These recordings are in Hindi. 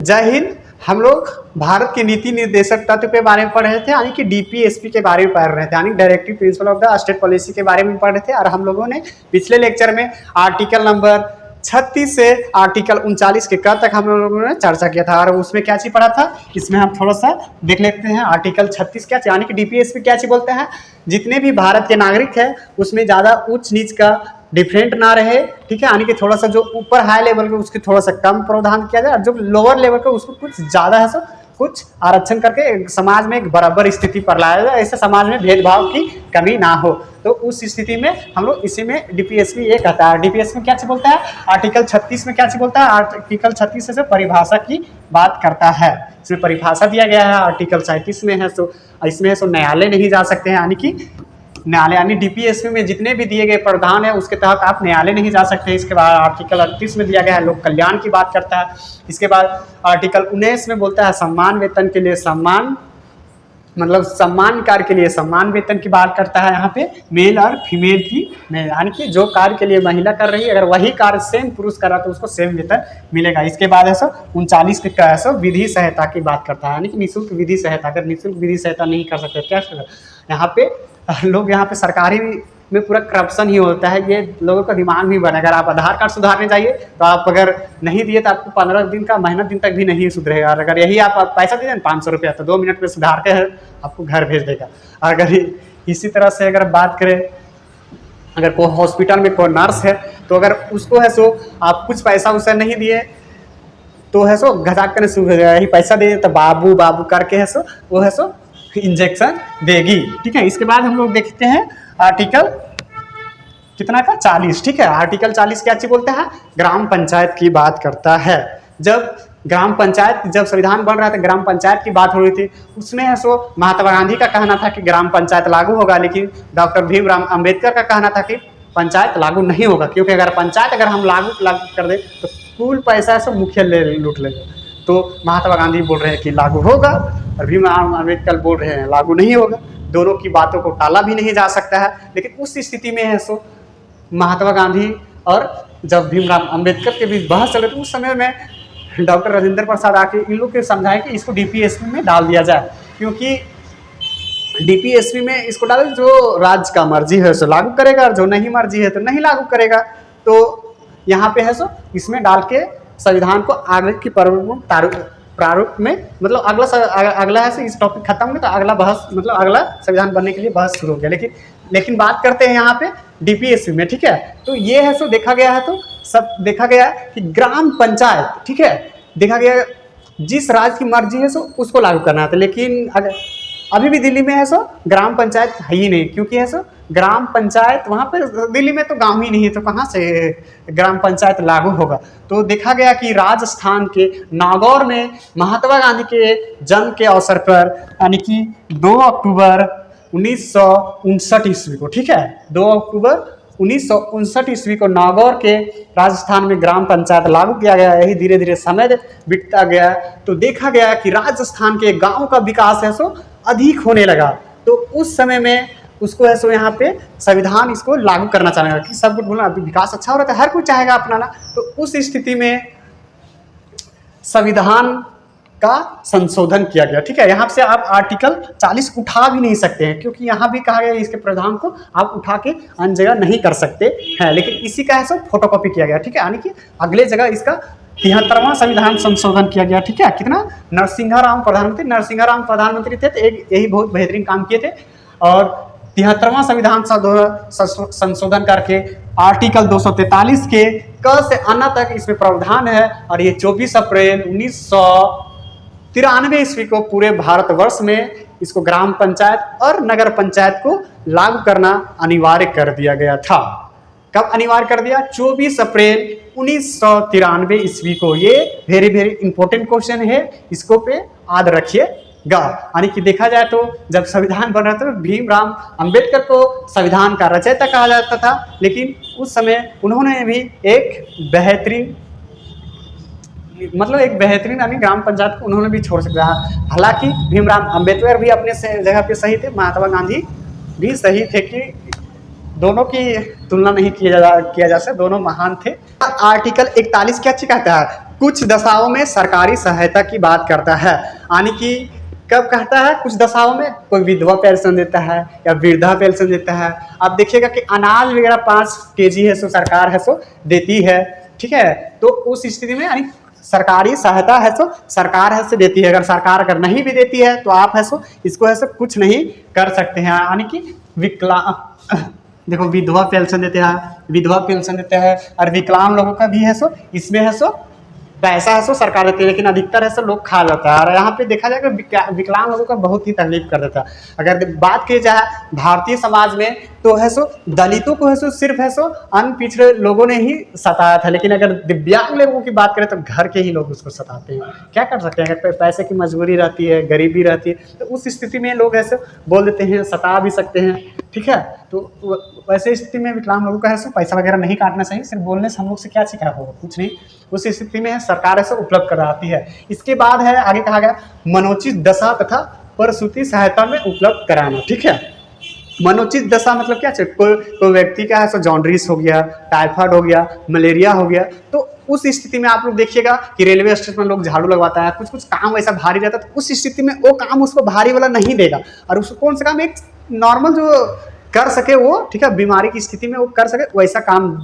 जय हिंद। हम लोग भारत के नीति निर्देशक तत्व के बारे में पढ़ रहे थे, यानी कि डीपीएसपी के बारे में पढ़ रहे थे, यानी directive principle of the state policy के बारे में पढ़ रहे थे। और हम लोगों ने पिछले लेक्चर में आर्टिकल नंबर 36 से आर्टिकल 39 के कब तक हम लोगों ने चर्चा किया था, और उसमें क्या चीज पढ़ा था इसमें हम थोड़ा सा देख लेते हैं। आर्टिकल 36 क्या, यानी कि डीपीएसपी क्या चीज बोलते हैं, जितने भी भारत के नागरिक है उसमें ज़्यादा उच्च नीच का डिफरेंट ना रहे, ठीक है, यानी कि थोड़ा सा जो ऊपर हाई लेवल के उसके थोड़ा सा कम प्रावधान किया जाए, और जो लोअर लेवल का उसको कुछ ज़्यादा है सो कुछ आरक्षण करके समाज में एक बराबर स्थिति पर लाया जाए, ऐसे समाज में भेदभाव की कमी ना हो। तो उस स्थिति में हम लोग इसी में डीपीएसपी ये कहता है। डीपीएसपी में क्या चीज बोलता है, आर्टिकल 36 में क्या चीज बोलता है, आर्टिकल 36 से परिभाषा की बात करता है। इसमें परिभाषा दिया गया है। आर्टिकल 37 में है सो इसमें है सो न्यायालय नहीं जा सकते हैं, यानी कि न्यायालय, यानी डीपीएसपी में जितने भी दिए गए प्रावधान है उसके तहत आप न्यायालय नहीं जा सकते। इसके बाद आर्टिकल 38 में दिया गया है लोक कल्याण की बात करता है। इसके बाद आर्टिकल 19 में बोलता है सम्मान वेतन के लिए सम्मान, मतलब सम्मान कार्य के लिए सम्मान वेतन की बात करता है। यहाँ पे मेल और फीमेल की, यानी कि जो कार्य के लिए महिला कर रही है अगर वही कार्य सेम पुरुष कर रहा है तो उसको सेम वेतन मिलेगा। इसके बाद है सो 39 के है सो विधि सहायता की बात करता है, यानी कि निःशुल्क विधि सहायता। अगर निःशुल्क विधि सहायता नहीं कर सकते क्या यहाँ पे लोग, यहाँ पे सरकारी में पूरा करप्शन ही होता है, ये लोगों का दिमाग भी बना। अगर आप आधार कार्ड सुधारने जाइए तो आप अगर नहीं दिए तो आपको 15 दिन का महीना दिन तक भी नहीं सुधरेगा, और अगर यही आप पैसा दे दें 500 रुपया तो 2 मिनट में सुधार के आपको घर भेज देगा। अगर इसी तरह से अगर बात करें, अगर कोई हॉस्पिटल में कोई नर्स है तो अगर उसको है सो आप कुछ पैसा उसे नहीं दिए तो है सो घटाक कर यही पैसा दे तो बाबू बाबू करके है सो वो है सो इंजेक्शन देगी, ठीक है। इसके बाद हम लोग देखते हैं आर्टिकल कितना का 40, ठीक है। आर्टिकल 40 क्या चीज बोलता है, ग्राम पंचायत की बात करता है। जब ग्राम पंचायत, जब संविधान बन रहा था ग्राम पंचायत की बात हो रही थी, उसमें है सो महात्मा गांधी का कहना था कि ग्राम पंचायत लागू होगा, लेकिन डॉक्टर भीमराव अंबेडकर का कहना था कि पंचायत लागू नहीं होगा, क्योंकि अगर पंचायत अगर हम लागू कर दें तो कुल पैसा है सो मुखिया लूट लेगा। तो महात्मा गांधी बोल रहे हैं कि लागू होगा और भीमराव अंबेडकर बोल रहे हैं लागू नहीं होगा। दोनों की बातों को टाला भी नहीं जा सकता है। लेकिन उस स्थिति में है सो महात्मा गांधी और जब भीमराव अंबेडकर के बीच बहस चल रही थी, उस समय में डॉक्टर राजेंद्र प्रसाद आके इन लोग के समझाए कि इसको डीपीएसपी में डाल दिया जाए, क्योंकि डीपीएसपी में इसको डाले जो राज्य का मर्जी है सो लागू करेगा और जो नहीं मर्जी है तो नहीं लागू करेगा। तो यहाँ पे है सो इसमें डाल के संविधान को आगे की प्रारूप में, मतलब अगला है इस टॉपिक खत्म हो गया तो अगला बहस, मतलब अगला संविधान बनने के लिए बहस शुरू हो गया। लेकिन बात करते हैं यहाँ पे डीपीएसपी में, ठीक है। तो ये है सो देखा गया है, तो सब देखा गया है कि ग्राम पंचायत, ठीक है, देखा गया जिस राज्य की मर्जी है सो उसको लागू करना था। लेकिन अगर अभी भी दिल्ली में है सो ग्राम पंचायत है ही नहीं, क्योंकि है सो ग्राम पंचायत वहाँ पे दिल्ली में तो गांव ही नहीं है, तो कहाँ से ग्राम पंचायत लागू होगा। तो देखा गया कि राजस्थान के नागौर में महात्मा गांधी के जन्म के अवसर पर, यानी कि 2 अक्टूबर 1959 ईस्वी को, ठीक है, 2 अक्टूबर 1959 ईस्वी को नागौर के राजस्थान में ग्राम पंचायत लागू किया गया। यही धीरे धीरे समय बीतता गया तो देखा गया कि राजस्थान के गाँव का विकास है सो अधिक होने लगा। तो उस समय में उसको है सो यहाँ पे संविधान इसको लागू करना चाहेगा कि सब कुछ बोलना, अभी विकास अच्छा हो रहा था, हर कोई चाहेगा अपनाना। तो उस स्थिति में संविधान का संशोधन किया गया, ठीक है। यहाँ से आप आर्टिकल 40 उठा भी नहीं सकते हैं, क्योंकि यहाँ भी कहा गया इसके प्रावधान को आप उठा के अन्य जगह नहीं कर सकते हैं। लेकिन इसी का है सो फोटोकॉपी किया गया, ठीक है, यानी कि अगले जगह इसका 73वां संविधान संशोधन किया गया, ठीक है। कितना, नरसिंहा राव प्रधानमंत्री थे, तो यही बहुत बेहतरीन काम किए थे। और 73वां संविधान संशोधन करके आर्टिकल 243 के क से अन तक इसमें प्रावधान है, और ये 24 अप्रैल 1993 ईस्वी को पूरे भारतवर्ष में इसको ग्राम पंचायत और नगर पंचायत को लागू करना अनिवार्य कर दिया गया था। कब अनिवार्य कर दिया, 24 अप्रैल 1993 ईस्वी को। ये वेरी वेरी इंपॉर्टेंट क्वेश्चन है, इसको पे याद रखिएगा। यानी कि देखा जाए तो जब संविधान बन रहा था तो भीमराव अंबेडकर को संविधान का रचयिता कहा जाता था, लेकिन उस समय उन्होंने भी एक बेहतरीन यानी ग्राम पंचायत को उन्होंने भी छोड़ सकता। हालांकि भीमराव अंबेडकर भी अपने जगह पे सही थे, महात्मा गांधी भी सही थे, कि दोनों की तुलना नहीं किया जा सकता, दोनों महान थे। आर्टिकल 41 क्या कहता है, कुछ दशाओं में सरकारी सहायता की बात करता है, यानी कि कब कहता है कुछ दशाओं में कोई विधवा पेंशन देता है या वृद्धा पेंशन देता है। आप देखिएगा कि अनाज वगैरह 5 केजी है सो सरकार है सो देती है, ठीक है। तो उस स्थिति में यानी सरकारी सहायता है सो सरकार है सो देती है। अगर सरकार अगर नहीं भी देती है तो आप है सो इसको है सो कुछ नहीं कर सकते हैं, यानी कि देखो विधवा पेंशन देते हैं, विधवा पेंशन देते हैं, और विकलांग लोगों का भी है सो इसमें है सो पैसा है सो सरकार देती है, लेकिन अधिकतर है सो लोग खा जाता है। और यहाँ पे देखा जाए कि विकलांग लोगों का बहुत ही तकलीफ कर देता है। अगर बात की जाए भारतीय समाज में तो है सो दलितों को है सो सिर्फ है सो अन्य पिछड़े लोगों ने ही सताया था, लेकिन अगर दिव्यांग लोगों की बात करें तो घर के ही लोग उसको सताते हैं। क्या कर सकते हैं, अगर पैसे की मजबूरी रहती है, गरीबी रहती है, तो उस स्थिति में लोग ऐसे बोल देते हैं, सता भी सकते हैं, ठीक है। तो वैसे स्थिति में विकलांग लोगों का है सो पैसा वगैरह नहीं काटना चाहिए। सिर्फ बोलने से हम लोग से क्या सीखा होगा, कुछ नहीं। उस स्थिति में सरकार ऐसे उपलब्ध कराती है। इसके बाद है आगे कहा गया मनोचित दशा तथा प्रसूति सहायता में उपलब्ध कराना, ठीक है। मनोचित दशा मतलब क्या है, कोई व्यक्ति का है सो जॉन्डिस हो गया, टाइफाइड हो गया, मलेरिया हो गया, तो उस स्थिति में आप लोग देखिएगा कि रेलवे स्टेशन में लोग झाड़ू लगवाता है, कुछ कुछ काम वैसा भारी रहता है, तो उस स्थिति में वो काम उसको भारी वाला नहीं देगा, और उसको कौन सा काम एक नॉर्मल जो कर सके वो, ठीक है, बीमारी की स्थिति में वो कर सके वैसा काम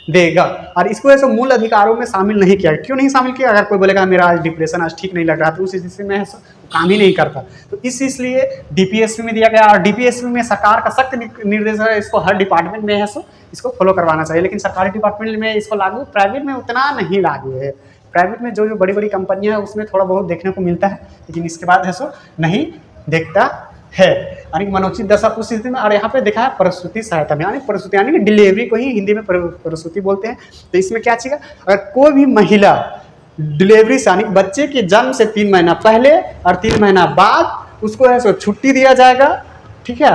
देगा। और इसको ऐसे मूल अधिकारों में शामिल नहीं किया। क्यों नहीं शामिल किया, अगर कोई बोलेगा मेरा आज डिप्रेशन आज ठीक नहीं लग रहा, तो उस स्थिति में काम ही नहीं करता। तो इसलिए डीपीएसपी में दिया गया, और डीपीएसपी में सरकार का सख्त निर्देश है, इसको हर डिपार्टमेंट में है सो इसको फॉलो करवाना चाहिए। लेकिन सरकारी डिपार्टमेंट में इसको लागू, प्राइवेट में उतना नहीं लागू है। प्राइवेट में जो बड़ी बड़ी कंपनियां हैं उसमें थोड़ा बहुत देखने को मिलता है, लेकिन इसके बाद है सो नहीं देखता है। यानी मनोचित दशा उस स्थिति में। और यहाँ पे देखा है प्रसूति सहायता में, यानी प्रसूति यानी कि डिलीवरी को ही हिंदी में प्रसूति बोलते हैं। तो इसमें क्या चाहिए, अगर कोई भी महिला डिलीवरी से यानी बच्चे के जन्म से 3 महीना पहले और 3 महीना बाद उसको है सो छुट्टी दिया जाएगा, ठीक है,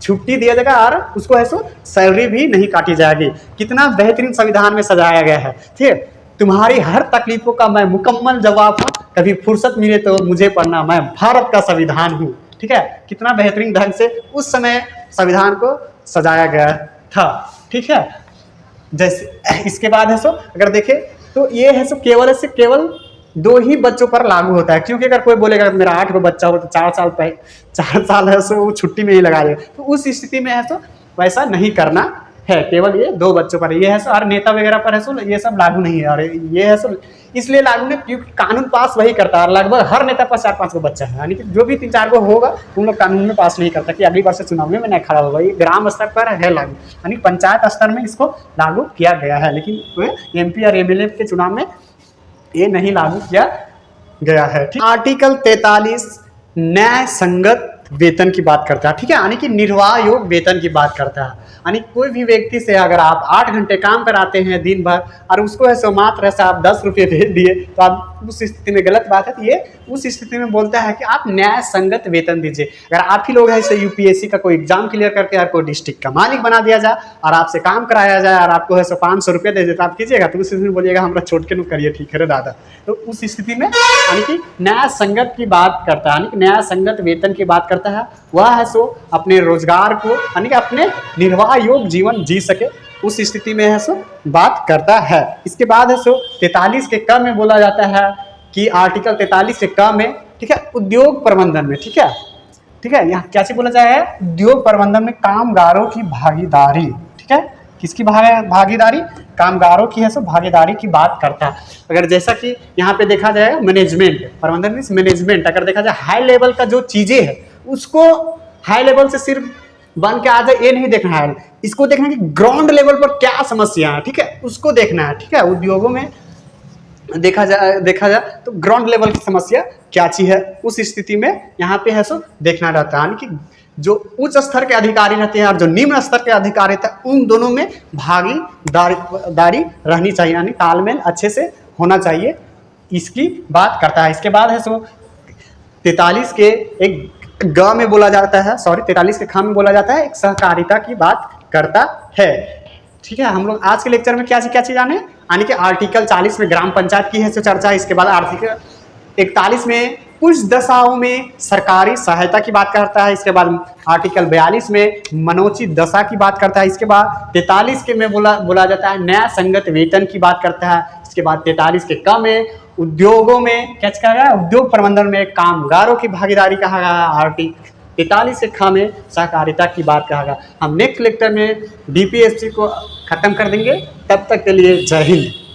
छुट्टी दिया जाएगा, और उसको है सो सैलरी भी नहीं काटी जाएगी। कितना बेहतरीन संविधान में सजाया गया है, ठीक है। तुम्हारी हर तकलीफों का मैं मुकम्मल जवाब हूँ, कभी फुर्सत मिले तो मुझे पढ़ना, मैं भारत का संविधान हूँ, ठीक है। कितना बेहतरीन ढंग से उस समय संविधान को सजाया गया था, ठीक है। जैसे इसके बाद है सो अगर देखें तो ये है सो केवल 2 ही बच्चों पर लागू होता है, क्योंकि अगर कोई बोलेगा मेरा 8 गो बच्चा हो तो 4 साल है सो वो छुट्टी में ही लगा देगा, तो उस स्थिति में है सो वैसा नहीं करना है। केवल ये 2 बच्चों पर ये है सो, और नेता वगैरह पर है सो ये सब लागू नहीं है। और ये है सो इसलिए लागू नहीं क्योंकि कानून पास वही करता है, और लगभग हर नेता पर 4-5 गो बच्चा है, यानी कि जो भी 3-4 गो होगा उन लोग कानून में पास नहीं करता कि अगली बार से चुनाव में नहीं खड़ा होगा। ये ग्राम स्तर पर है लागू, यानी पंचायत स्तर में इसको लागू किया गया है, लेकिन एमपी और एमएलए के चुनाव में ये नहीं लागू किया गया है। आर्टिकल 43 न्याय संगत वेतन की बात करता है, ठीक है, यानी कि निर्वाह योग वेतन की बात करता है। यानी कोई भी व्यक्ति से अगर आप 8 घंटे काम कराते हैं दिन भर और उसको ऐसे मात्र ऐसे आप 10 रुपये भेज दिए, तो आप उस स्थिति में गलत बात है। तो ये उस स्थिति में बोलता है कि आप न्याय संगत वेतन दीजिए। अगर आप ही लोग ऐसे यूपीएससी का कोई एग्जाम क्लियर करके आपको डिस्ट्रिक्ट का मालिक बना दिया जाए और आपसे काम कराया जाए और आपको ऐसे 500 रुपये दे देता, आप कीजिएगा? तो उस स्थिति में बोलिएगा हमारा छोट के नु करिए, ठीक है रे दादा। तो उस स्थिति में यानी कि न्याय संगत की बात करता है, यानी कि न्याय संगत वेतन की बात करता है। वह है सो अपने रोजगार को यानी कि अपने निर्वाह योग जीवन जी सके, उस स्थिति में है सो बात करता है। इसके बाद है सो 43 के क में बोला जाता है कि आर्टिकल 43 के क में, ठीक है, उद्योग प्रबंधन में, ठीक है, यहाँ क्या चीज बोला जाए है, उद्योग प्रबंधन में कामगारों की भागीदारी, ठीक है, किसकी भागीदारी, कामगारों की है सो भागीदारी की बात करता है। अगर जैसा कि यहाँ पे देखा जाए मैनेजमेंट प्रबंधन में मैनेजमेंट, अगर देखा जाए हाई लेवल का जो चीजें है उसको हाई लेवल से सिर्फ बन के आ जाए ये नहीं देखना है, इसको देखना है कि ग्राउंड लेवल पर क्या समस्या है, ठीक है, उसको देखना है, ठीक है। उद्योगों में देखा जाए तो ग्राउंड लेवल की समस्या क्या चीज है, उस स्थिति में यहाँ पे है सो देखना रहता है। यानी कि जो उच्च स्तर के अधिकारी रहते हैं और जो निम्न स्तर के अधिकारी रहते हैं उन दोनों में भागीदारी रहनी चाहिए, यानी तालमेल अच्छे से होना चाहिए, इसकी बात करता है। इसके बाद है सो 43 के एक ग में बोला जाता है, 43 के ख में बोला जाता है, एक सहकारिता की बात करता है, ठीक है। हम लोग आज के लेक्चर में क्या चीज जाने, यानी कि आर्टिकल 40 में ग्राम पंचायत की है सो चर्चा। इसके बाद आर्टिकल 41 में कुछ दशाओं में सरकारी सहायता की बात करता है। इसके बाद आर्टिकल 42 में मनोचित दशा की बात करता है। इसके बाद 43 के में बोला जाता है न्याय संगत वेतन की बात करता है। उसके बाद 43 के कम है, उद्योगों में क्या कहा गया, उद्योग प्रबंधन में कामगारों की भागीदारी कहा गया, आर्टिकल 43 से कम है, सहकारिता की बात कहा गया। हम नेक्स्ट लेक्चर में DPSP को खत्म कर देंगे, तब तक के लिए जय हिंद।